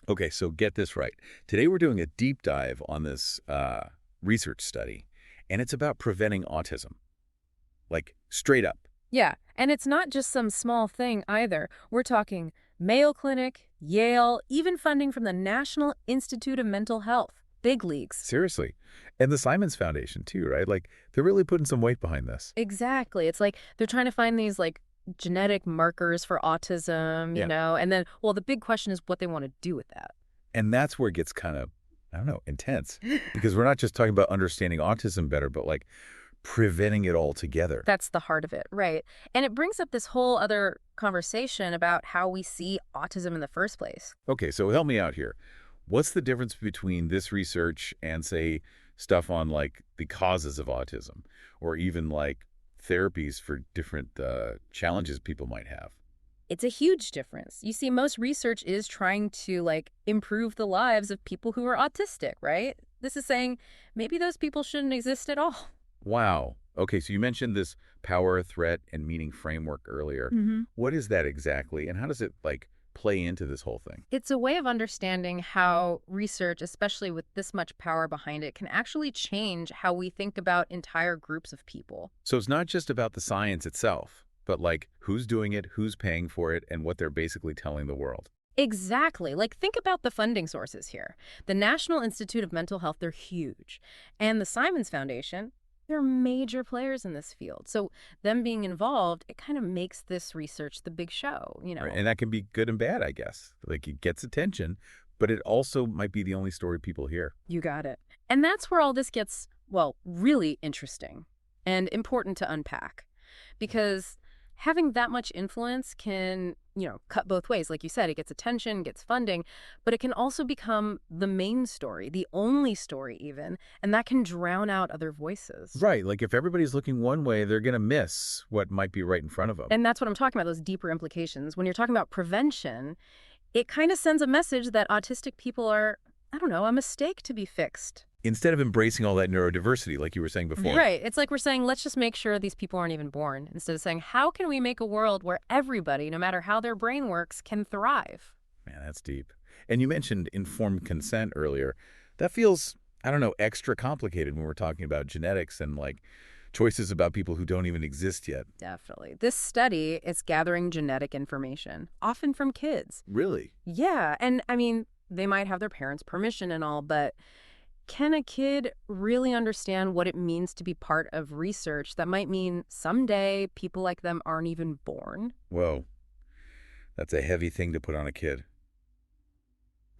Okay, so get this right. Today we're doing a deep dive on this research study, and it's about preventing autism. Like, straight up. Yeah, and it's not just some small thing either. We're talking Mayo Clinic, Yale, even funding from the National Institute of Mental Health. Big leagues. Seriously. And the Simons Foundation, too, right? Like, they're really putting some weight behind this. Exactly. It's like they're trying to find these genetic markers for autism, Yeah. and then, well, the big question is what they want to do with that. And that's where it gets kind of, I don't know, intense. Because we're not just talking about understanding autism better, but like preventing it altogether. That's the heart of it, right? And it brings up this whole other conversation about how we see autism in the first place. Okay, so help me out here. What's the difference between this research and, say, stuff on like the causes of autism or even like therapies for different challenges people might have? It's a huge difference. You see, most research is trying to improve the lives of people who are autistic, right? This is saying maybe those people shouldn't exist at all. Wow. Okay, so you mentioned this power, threat, and meaning framework earlier. What is that exactly, and how does it like play into this whole thing? It's a way of understanding how research, especially with this much power behind it, can actually change how we think about entire groups of people. So it's not just about the science itself, but like who's doing it, who's paying for it, and what they're basically telling the world. Exactly. Think about the funding sources here. The National Institute of Mental Health, they're huge. And the Simons Foundation, they're major players in this field. So them being involved, it kind of makes this research the big show. Right? And that can be good and bad, I guess. Like it gets attention, but it also might be the only story people hear. You got it. And that's where all this gets, well, really interesting and important to unpack. Because having that much influence can, cut both ways. Like you said, it gets attention, gets funding, but it can also become the main story, the only story even, and that can drown out other voices. Right. Like if everybody's looking one way, they're going to miss what might be right in front of them. And that's what I'm talking about, those deeper implications. When you're talking about prevention, it kind of sends a message that autistic people are, I don't know, a mistake to be fixed. Instead of embracing all that neurodiversity, like you were saying before. Right. It's like we're saying, let's just make sure these people aren't even born, instead of saying, how can we make a world where everybody, no matter how their brain works, can thrive? Man, that's deep. And you mentioned informed consent earlier. That feels, I don't know, extra complicated when we're talking about genetics and like choices about people who don't even exist yet. Definitely. This study is gathering genetic information, often from kids. Really? Yeah. And I mean, they might have their parents' permission and all, but can a kid really understand what it means to be part of research that might mean someday people like them aren't even born? Whoa. That's a heavy thing to put on a kid.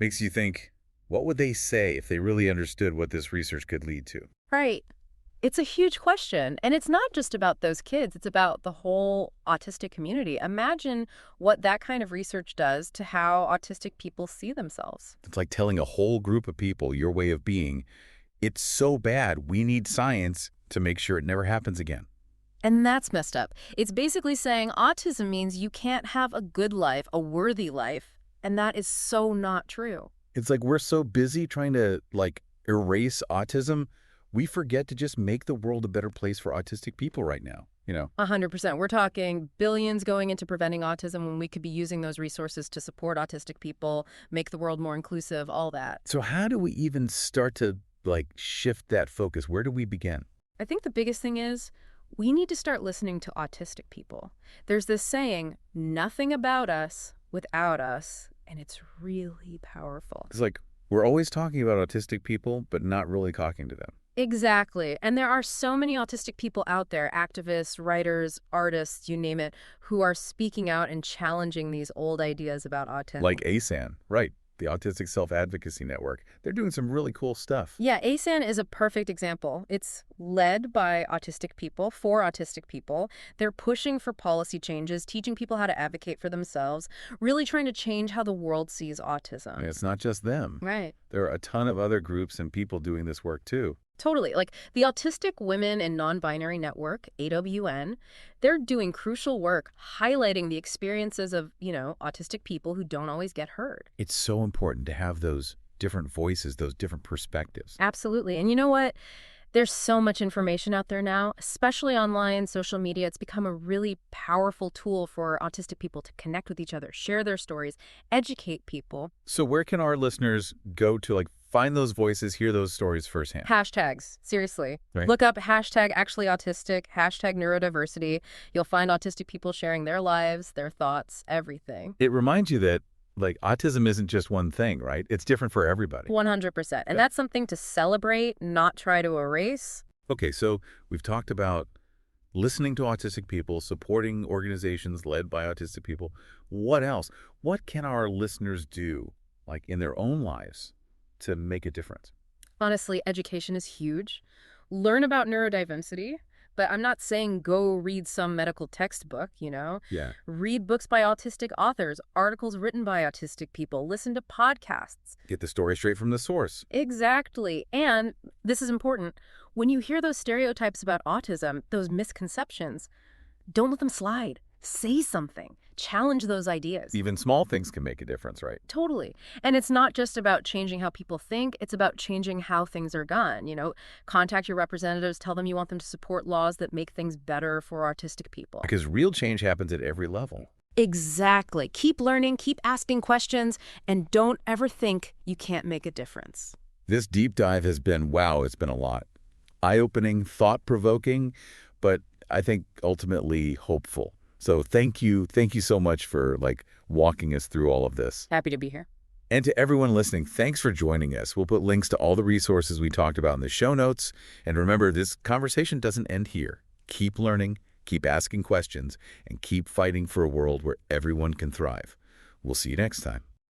Makes you think, what would they say if they really understood what this research could lead to? Right. It's a huge question. And it's not just about those kids. It's about the whole autistic community. Imagine what that kind of research does to how autistic people see themselves. It's like telling a whole group of people your way of being. It's so bad, we need science to make sure it never happens again. And that's messed up. It's basically saying autism means you can't have a good life, a worthy life. And that is so not true. It's like we're so busy trying to, like, erase autism, we forget to just make the world a better place for autistic people right now. 100%. We're talking billions going into preventing autism when we could be using those resources to support autistic people, make the world more inclusive, all that. So how do we even start to, like, shift that focus? Where do we begin? I think the biggest thing is we need to start listening to autistic people. There's this saying, nothing about us without us, and it's really powerful. It's like we're always talking about autistic people, but not really talking to them. Exactly. And there are so many autistic people out there, activists, writers, artists, you name it, who are speaking out and challenging these old ideas about autism. Like ASAN, right, the Autistic Self-Advocacy Network. They're doing some really cool stuff. Yeah, ASAN is a perfect example. It's led by autistic people, for autistic people. They're pushing for policy changes, teaching people how to advocate for themselves, really trying to change how the world sees autism. And it's not just them. Right. There are a ton of other groups and people doing this work too. Totally. Like the Autistic Women and Non-Binary Network, AWN, they're doing crucial work highlighting the experiences of, autistic people who don't always get heard. It's so important to have those different voices, those different perspectives. Absolutely. And you know what? There's so much information out there now, especially online, social media. It's become a really powerful tool for autistic people to connect with each other, share their stories, educate people. So where can our listeners go to like find those voices, hear those stories firsthand? Hashtags, seriously. Right. Look up hashtag actually autistic, hashtag neurodiversity. You'll find autistic people sharing their lives, their thoughts, everything. It reminds you that like autism isn't just one thing, right? It's different for everybody. 100%. And Yeah. that's something to celebrate, not try to erase. Okay, so we've talked about listening to autistic people, supporting organizations led by autistic people. What else? What can our listeners do, like in their own lives, to make a difference? Honestly, education is huge. Learn about neurodiversity, but I'm not saying go read some medical textbook. Yeah. Read books by autistic authors, articles written by autistic people, listen to podcasts. Get the story straight from the source. Exactly. And this is important. When you hear those stereotypes about autism, those misconceptions, don't let them slide. Say something. Challenge those ideas. Even small things can make a difference, right? Totally. And it's not just about changing how people think, it's about changing how things are done. Contact your representatives, tell them you want them to support laws that make things better for autistic people. Because real change happens at every level. Exactly. Keep learning, keep asking questions, and don't ever think you can't make a difference. This deep dive has been, wow, it's been a lot. Eye-opening, thought-provoking, but I think ultimately hopeful. So thank you so much for walking us through all of this. Happy to be here. And to everyone listening, thanks for joining us. We'll put links to all the resources we talked about in the show notes. And remember, this conversation doesn't end here. Keep learning, keep asking questions, and keep fighting for a world where everyone can thrive. We'll see you next time.